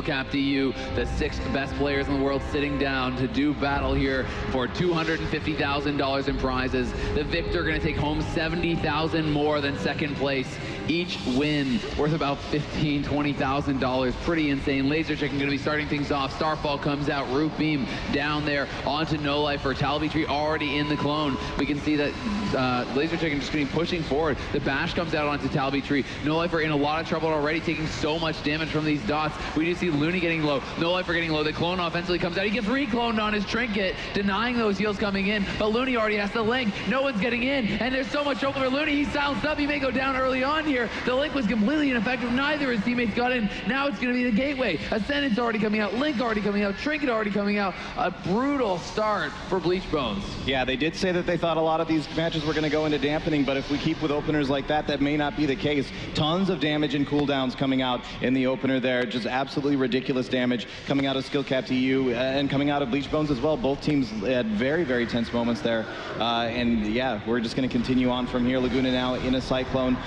Cap to you, the 6 best players in the world sitting down to do battle here for $250,000 in prizes. The victor going to take home $70,000 more than second place. Each win worth about $15,000, $20,000. Pretty insane. Laser Chicken going to be starting things off. Starfall comes out. Roof Beam down there onto No Life for Talby Tree already in the clone. We can see that Laser Chicken just going to be pushing forward. The bash comes out onto Talby Tree. No Life are in a lot of trouble already, taking so much damage from these dots. We do see Looney getting low. No Life are getting low. The clone offensively comes out. He gets recloned on his trinket, denying those heals coming in. But Looney already has the link. No one's getting in. And there's so much trouble for Looney. He's silenced up. He may go down early on here. The link was completely ineffective. Neither of his teammates got in. Now it's going to be the gateway. Ascendant's already coming out. Link already coming out. Trinket already coming out. A brutal start for BLeached Bones. Yeah, they did say that they thought a lot of these matches were going to go into dampening, but if we keep with openers like that, that may not be the case. Tons of damage and cooldowns coming out in the opener there. Just absolutely ridiculous damage coming out of Skill Cap TU and coming out of BLeached Bones as well. Both teams had very, very tense moments there. And yeah, we're just going to continue on from here. Laguna now in a Cyclone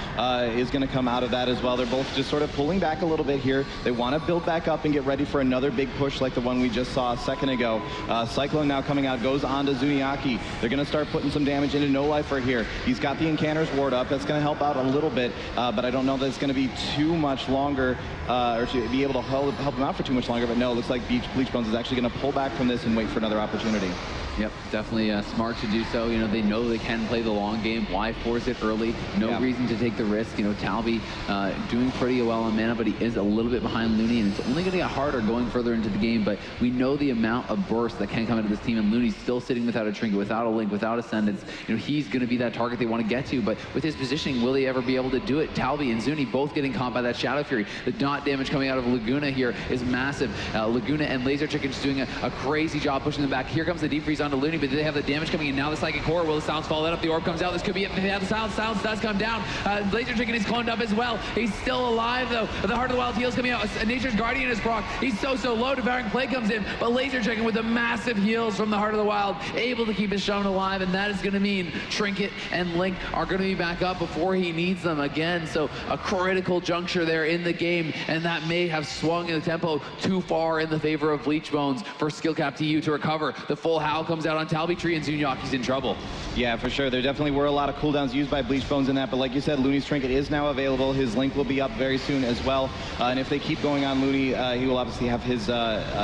is going to come out of that as well. They're both just sort of pulling back a little bit here. They want to build back up and get ready for another big push like the one we just saw a second ago. Cyclone now coming out, goes on to Zuniaki. They're going to start putting some damage into No Lifer here. He's got the Incanter's ward up. That's going to help out a little bit, but I don't know that it's going to be too much longer, or to be able to help him out for too much longer. But no, it looks like BLeached Bones is actually going to pull back from this and wait for another opportunity. Yep, definitely smart to do so. You know, they know they can play the long game. Why force it early? No reason to take the risk. You know, Talby doing pretty well on mana, but he is a little bit behind Looney, and it's only going to get harder going further into the game. But we know the amount of burst that can come into this team, and Looney's still sitting without a trinket, without a link, without ascendance. You know, he's going to be that target they want to get to, but with his positioning, will they ever be able to do it? Talby and Zuni both getting caught by that Shadow Fury. The dot damage coming out of Laguna here is massive. Laguna and Laser Chicken just doing a crazy job pushing them back. Here comes the deep freeze onto Looney, but they have the damage coming in. Now the Psychic Core, will the Silence follow that up? The Orb comes out. This could be it. They have the Silence. Silence does come down. Laser Chicken is cloned up as well. He's still alive though. The Heart of the Wild heals coming out. Nature's Guardian is proc. He's so low. Devouring Play comes in, but Laser Chicken with the massive heals from the Heart of the Wild, able to keep his Shaman alive, and that is going to mean Trinket and Link are going to be back up before he needs them again. So a critical juncture there in the game, and that may have swung in the tempo too far in the favor of BLeached Bones for Skill Cap TU to recover. The full howl comes out on Talby Tree, and Zunyaki's in trouble. Yeah, for sure. There definitely were a lot of cooldowns used by BLeached Bones in that, but like you said, Looney's Trinket is now available. His Link will be up very soon as well. And if they keep going on Looney, he will obviously have his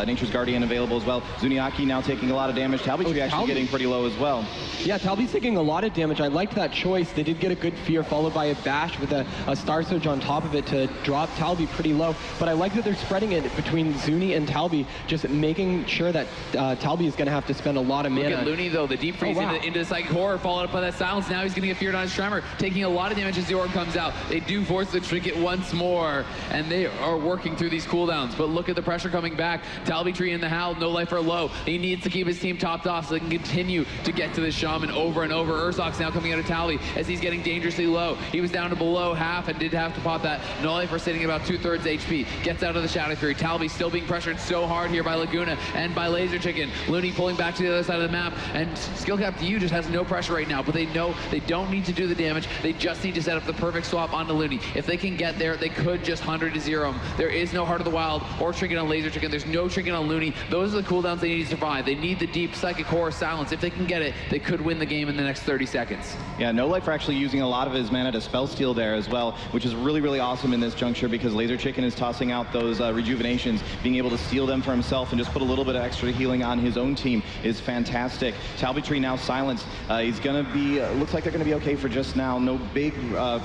Nature's Guardian available as well. Zuniaki now taking a lot of damage. Talby Tree actually getting pretty low as well. Yeah, Talby's taking a lot of damage. I liked that choice. They did get a good fear followed by a bash with a Star Surge on top of it to drop Talby pretty low. But I like that they're spreading it between Zuni and Talby, just making sure that Talby is going to have to spend a lot of mana. Look at Looney though, the deep freeze into the Psychic Horror, followed up by that Silence. Now he's going to get feared on his Tremor, taking a lot of damage as the Orb comes out. They do force the Trinket once more, and they are working through these cooldowns. But look at the pressure coming back. Talby Tree in the Howl, No Life are low. He needs to keep his team topped off so they can continue to get to the Shaman over and over. Urzok's now coming out of Talby as he's getting dangerously low. He was down to below half and did have to pop that. No Life are sitting about 2/3 HP. Gets out of the Shadow Fury. Talby still being pressured so hard here by Laguna and by Laser Chicken. Looney pulling back to the other side of the map, and Skill Cap TU just has no pressure right now, but they know they don't need to do the damage. They just need to set up the perfect swap onto Looney. If they can get there, they could just 100-0 him. There is no Heart of the Wild or Trinket on Laser Chicken. There's no Trinket on Looney. Those are the cooldowns they need to survive. They need the deep Psychic Core Silence. If they can get it, they could win the game in the next 30 seconds. Yeah, No Life are actually using a lot of his mana to spell steal there as well, which is really, really awesome in this juncture because Laser Chicken is tossing out those rejuvenations. Being able to steal them for himself and just put a little bit of extra healing on his own team is fantastic. Talby Tree now silenced. He's going to be, looks like they're going to be okay for just now. No big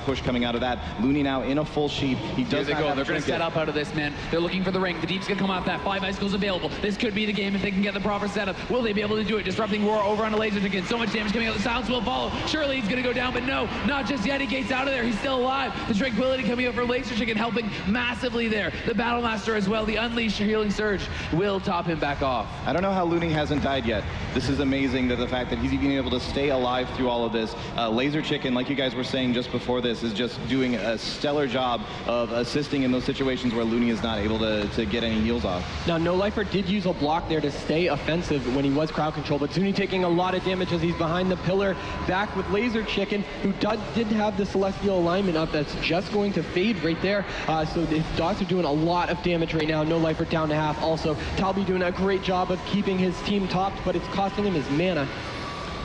push coming out of that. Looney now in a full sheep. He does not have They're going to set up out of this, man. They're looking for the ring. The Deep's going to come off that. 5 Icicles available. This could be the game if they can get the proper setup. Will they be able to do it? Disrupting Roar over on a Laser Chicken. So much damage coming out. The Silence will follow. Surely he's going to go down, but no, not just yet. He gates out of there. He's still alive. The Tranquility coming out for Laser Chicken, helping massively there. The Battle Master as well. The Unleashed Healing Surge will top him back off. I don't know how Looney hasn't died yet. This is amazing, that the fact that he's even able to stay alive through all of this. Laser Chicken, like you guys were saying just before this, is just doing a stellar job of assisting in those situations where Looney is not able to get any heals off. Now, No Lifer did use a block there to stay offensive when he was crowd control, but Zuni taking a lot of damage as he's behind the pillar, back with Laser Chicken, who did have the Celestial alignment up that's just going to fade right there. So his dots are doing a lot of damage right now. No Lifer down to half. Also, Talby doing a great job of keeping his team topped, but it's costing him his mana.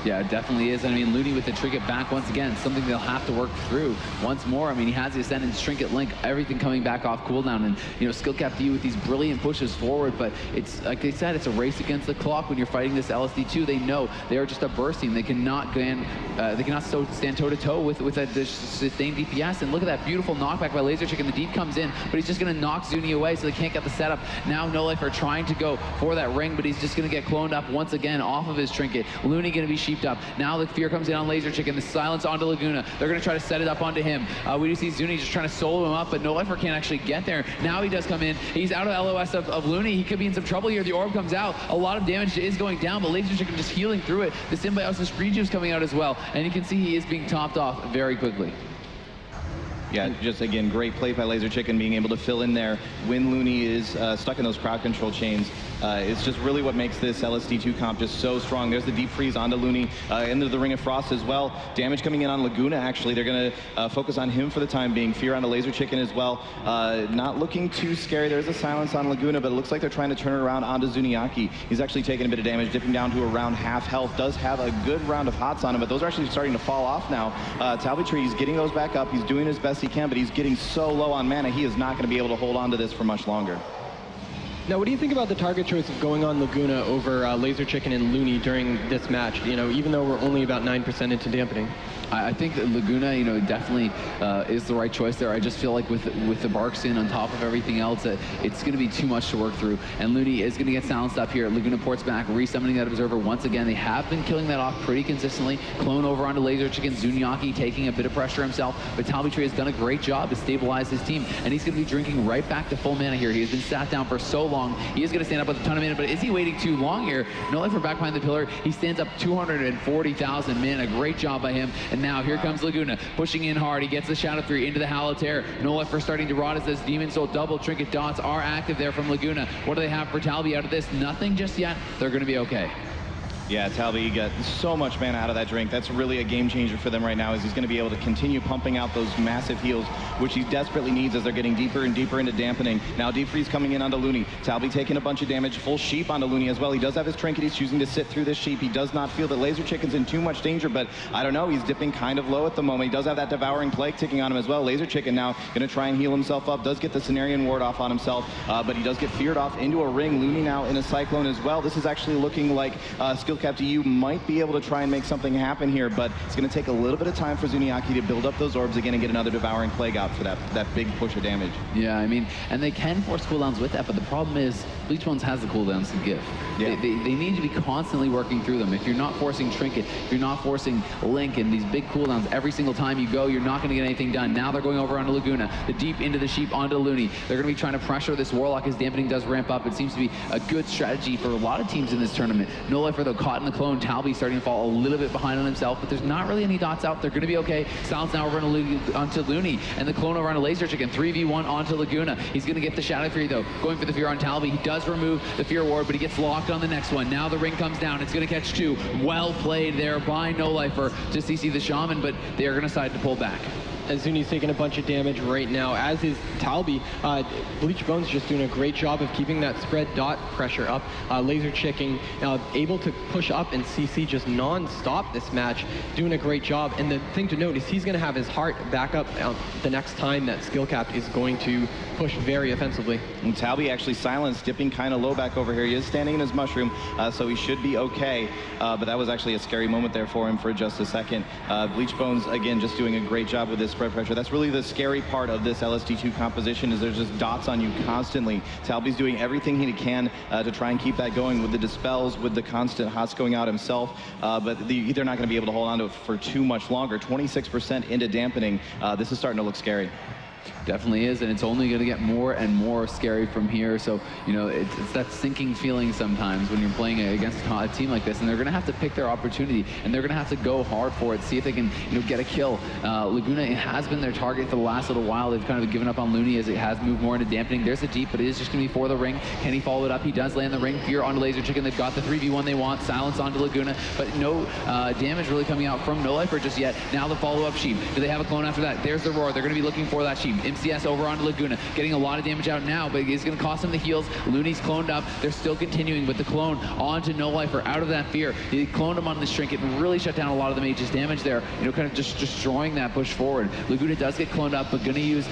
Yeah, it definitely is. I mean, Looney with the trinket back once again, something they'll have to work through once more. I mean, he has the Ascendant's trinket link, everything coming back off cooldown, and, you know, Skill Cap DU with these brilliant pushes forward, but it's, like they said, it's a race against the clock when you're fighting this LSD2. They know they are just a burst team. They cannot stand toe-to-toe with the sustained DPS, and look at that beautiful knockback by Laser Chicken. The deep comes in, but he's just going to knock Zuni away, so they can't get the setup. Now No Life are trying to go for that ring, but he's just going to get cloned up once again off of his trinket. Looney going to be sheeped up. Now the fear comes in on Laser Chicken, the silence onto Laguna. They're going to try to set it up onto him. We do see Zuni just trying to solo him up, but No Lifer can't actually get there. Now he does come in. He's out of LOS of Looney. He could be in some trouble here. The orb comes out. A lot of damage is going down, but Laser Chicken just healing through it. The Symbiosis Rejuve's coming out as well, and you can see he is being topped off very quickly. Yeah, just again, great play by Laser Chicken, being able to fill in there when Looney is stuck in those crowd control chains. It's just really what makes this LSD2 comp just so strong. There's the deep freeze onto Looney, into the Ring of Frost as well. Damage coming in on Laguna, actually. They're going to focus on him for the time being. Fear onto Laser Chicken as well. Not looking too scary. There's a silence on Laguna, but it looks like they're trying to turn it around onto Zuniaki. He's actually taking a bit of damage, dipping down to around half health. Does have a good round of hots on him, but those are actually starting to fall off now. Talbytree, he's getting those back up. He's doing his best he can, but he's getting so low on mana, he is not going to be able to hold on to this for much longer. Now, what do you think about the target choice of going on Laguna over Laser Chicken and Looney during this match? You know, even though we're only about 9% into dampening. I think that Laguna, you know, definitely is the right choice there. I just feel like with the Barksin on top of everything else, it's going to be too much to work through. And Looney is going to get silenced up here. Laguna ports back, resummoning that Observer once again. They have been killing that off pretty consistently. Clone over onto Laser Chicken. Zuniaki taking a bit of pressure himself. But Talbytree has done a great job to stabilize his team. And he's going to be drinking right back to full mana here. He has been sat down for so long. He is going to stand up with a ton of mana, but is he waiting too long here? No Life for back behind the pillar. He stands up 240,000 mana. Great job by him. And now here comes Laguna, pushing in hard. He gets the Shadow 3 into the Howl of Terror. No Life for starting to rot as those Demon Soul double trinket dots are active there from Laguna. What do they have for Talby out of this? Nothing just yet. They're going to be okay. Yeah, Talby got so much mana out of that drink. That's really a game changer for them right now, as he's going to be able to continue pumping out those massive heals, which he desperately needs as they're getting deeper and deeper into dampening. Now Deep Freeze coming in onto Looney. Talby taking a bunch of damage. Full sheep onto Looney as well. He does have his trinket. He's choosing to sit through this sheep. He does not feel that Laser Chicken's in too much danger, but I don't know. He's dipping kind of low at the moment. He does have that Devouring Plague ticking on him as well. Laser Chicken now going to try and heal himself up. Does get the Cenarian Ward off on himself, but he does get feared off into a ring. Looney now in a Cyclone as well. This is actually looking like Skill Cap DU might be able to try and make something happen here, but it's going to take a little bit of time for Zuniaki to build up those orbs again and get another Devouring Plague out for that big push of damage. Yeah, I mean, and they can force cooldowns with that, but the problem is Bleach Bones has the cooldowns to give. Yeah. They need to be constantly working through them. If you're not forcing Trinket, if you're not forcing Link and these big cooldowns every single time you go, you're not going to get anything done. Now they're going over onto Laguna, the deep into the sheep onto Looney. They're going to be trying to pressure this Warlock as dampening does ramp up. It seems to be a good strategy for a lot of teams in this tournament. No Lifer though caught in the clone. Talby starting to fall a little bit behind on himself, but there's not really any dots out. They're going to be okay. Silence now over onto Looney, and the clone over onto Laser Chicken. 3v1 onto Laguna. He's going to get the Shadow 3 though, going for the Fear on Talby. He does remove the Fear Ward, but he gets locked on the next one. Now the ring comes down. It's going to catch two. Well played there by No Lifer to CC the Shaman, but they are going to decide to pull back. Zuni's taking a bunch of damage right now, as is Talby. Bleach Bones just doing a great job of keeping that spread dot pressure up. Laser Chicken able to push up and CC just non-stop this match, doing a great job. And the thing to note is he's going to have his heart back up the next time that Skill Cap is going to push very offensively. And Talby actually silenced, dipping kind of low back over here. He is standing in his mushroom, so he should be okay. But that was actually a scary moment there for him for just a second. Bleach Bones, again, just doing a great job with this spread pressure. That's really the scary part of this LSD2 composition, is there's just dots on you constantly. Talby's doing everything he can to try and keep that going with the dispels, with the constant hots going out himself, but they're not going to be able to hold on to it for too much longer. 26% into dampening. This is starting to look scary. Definitely is, and it's only going to get more and more scary from here. So, you know, it's that sinking feeling sometimes when you're playing against a team like this, and they're going to have to pick their opportunity, and they're going to have to go hard for it, see if they can, you know, get a kill. Laguna has been their target for the last little while. They've kind of given up on Looney as it has moved more into dampening. There's a deep, but it is just going to be for the ring. Can he follow it up? He does land the ring. Fear onto Laser Chicken. They've got the 3v1 they want. Silence onto Laguna, but no damage really coming out from No Lifer just yet. Now the follow-up Sheep. Do they have a clone after that? There's the Roar. They're going to be looking for that Sheep. MCS over onto Laguna, getting a lot of damage out now, but it's going to cost him the heals. Looney's cloned up. They're still continuing with the clone onto No Lifer out of that Fear. He cloned him on the Trinket and really shut down a lot of the mage's damage there, you know, kind of just destroying that push forward. Laguna does get cloned up, but going to use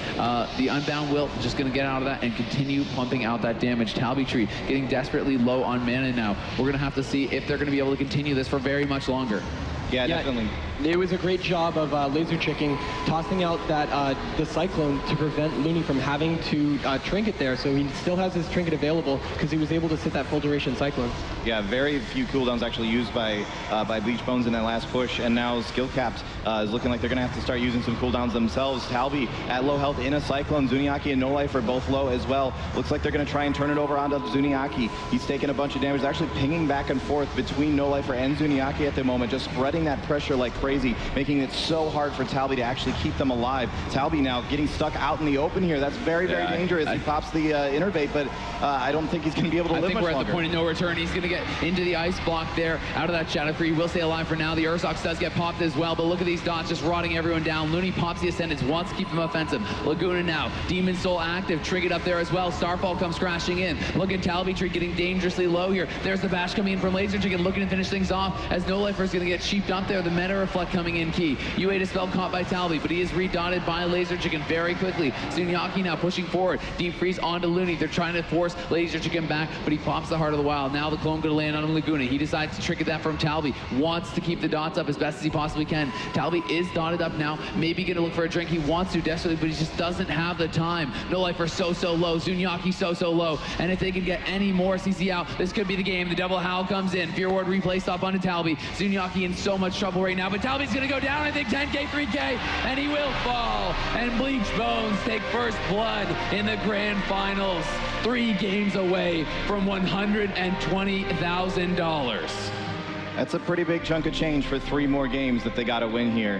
the Unbound Will, just going to get out of that and continue pumping out that damage. Talby Tree getting desperately low on mana now. We're going to have to see if they're going to be able to continue this for very much longer. Yeah, definitely. It was a great job of Laser Chicken tossing out that the Cyclone to prevent Looney from having to Trinket there, so he still has his Trinket available because he was able to sit that full duration Cyclone. Yeah, very few cooldowns actually used by BLeached Bones in that last push, and now Skill Capped is looking like they're going to have to start using some cooldowns themselves. Talby at low health in a Cyclone. Zuniaki and No Life are both low as well. Looks like they're going to try and turn it over onto Zuniaki. He's taking a bunch of damage. They're actually pinging back and forth between No Lifer and Zuniaki at the moment, just spreading that pressure like crazy, making it so hard for Talby to actually keep them alive. Talby now getting stuck out in the open here. That's very, very dangerous. He pops the Innervate, but I don't think he's going to be able to live much longer. I think we're at the point of no return. He's going to get into the ice block there, out of that Shadow Free. Will stay alive for now. The Ursox does get popped as well, but look at these dots just rotting everyone down. Looney pops the Ascendants, wants to keep them offensive. Laguna now, Demon Soul active, Trinket up there as well. Starfall comes crashing in. Look at Talby Tree getting dangerously low here. There's the bash coming in from Laser Chicken, looking to finish things off as No Lifer is going to get sheeped up there. The Meta Reflect coming in key. UA Dispel caught by Talby, but he is redotted by Laser Chicken very quickly. Zuniaki now pushing forward. Deep Freeze onto Looney. They're trying to force Laser Chicken back, but he pops the Heart of the Wild. Now the clone going to land on Laguna. He decides to Trinket that from Talby. Wants to keep the dots up as best as he possibly can. Talby is dotted up now. Maybe going to look for a drink. He wants to desperately, but he just doesn't have the time. No Lifer so low. Zuniaki so low. And if they can get any more CC out, this could be the game. The double howl comes in. Fear Ward replay stop onto Talby. Zuniaki in so much trouble right now, but Talby's going to go down, I think 10K, 3K, and he will fall. And BLeached Bones take first blood in the grand finals. 3 games away from $120,000. That's a pretty big chunk of change for 3 more games that they got to win here.